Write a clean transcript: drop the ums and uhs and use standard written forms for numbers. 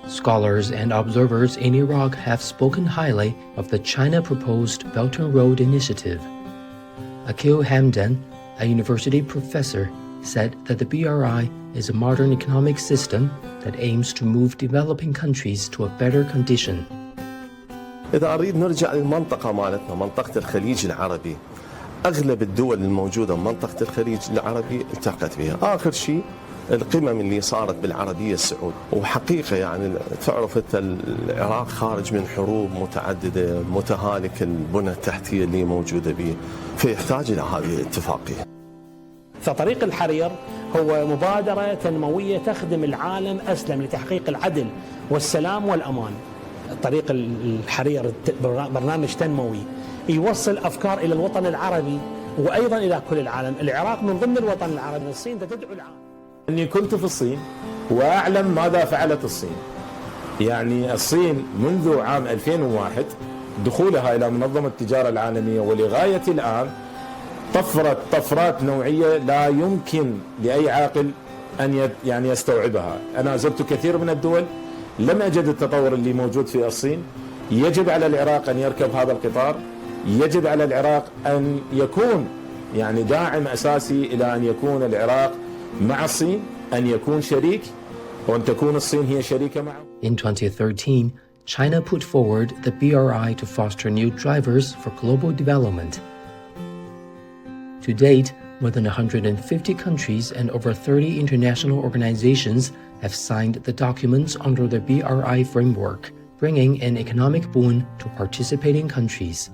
Scholars and observers in Iraq have spoken highly of the China-proposed Belt and Road Initiative. Akil Hamdan, a university professor, said that the BRI is a modern economic system that aims to move developing countries to a better condition. إذا أريد نرجع للمنطقة مالتنا منطقة الخليج العربي، أغلب الدول الموجودة بمنطقة الخليج العربي التقت بها. آخر شيء القمم اللي صارت بالعربية السعود، وحقيقة يعني تعرف العراق خارج من حروب متعددة متهالك البنى التحتية اللي موجودة به، فيحتاج إلى هذه الاتفاقية. فطريق الحرير هو مبادرة تنموية تخدم العالم أسلم لتحقيق العدل والسلام والأمان. طريق الحرير برنامج تنموي يوصل أفكار إلى الوطن العربي وأيضا إلى كل العالم. العراق من ضمن الوطن العربي، الصين تدعو العالم. أني كنت في الصين وأعلم ماذا فعلت الصين. يعني الصين منذ عام 2001 دخولها إلى منظمة التجارة العالمية ولغاية الآن طفرت طفرات نوعية لا يمكن لأي عاقل أن يعني يستوعبها. أنا زرت كثير من الدول لم أجد التطور اللي موجود في الصين. يجب على العراق أن يركب هذا القطار، يجب على العراق أن يكون يعني داعم أساسي إلى أن يكون العراق مع الصين، أن يكون شريك وأن تكون الصين هي شريكة معه. In 2013, China put forward the BRI to foster new drivers for global development. To date, more than 150 countries and over 30 international organizations have signed the documents under the BRI framework, bringing an economic boon to participating countries.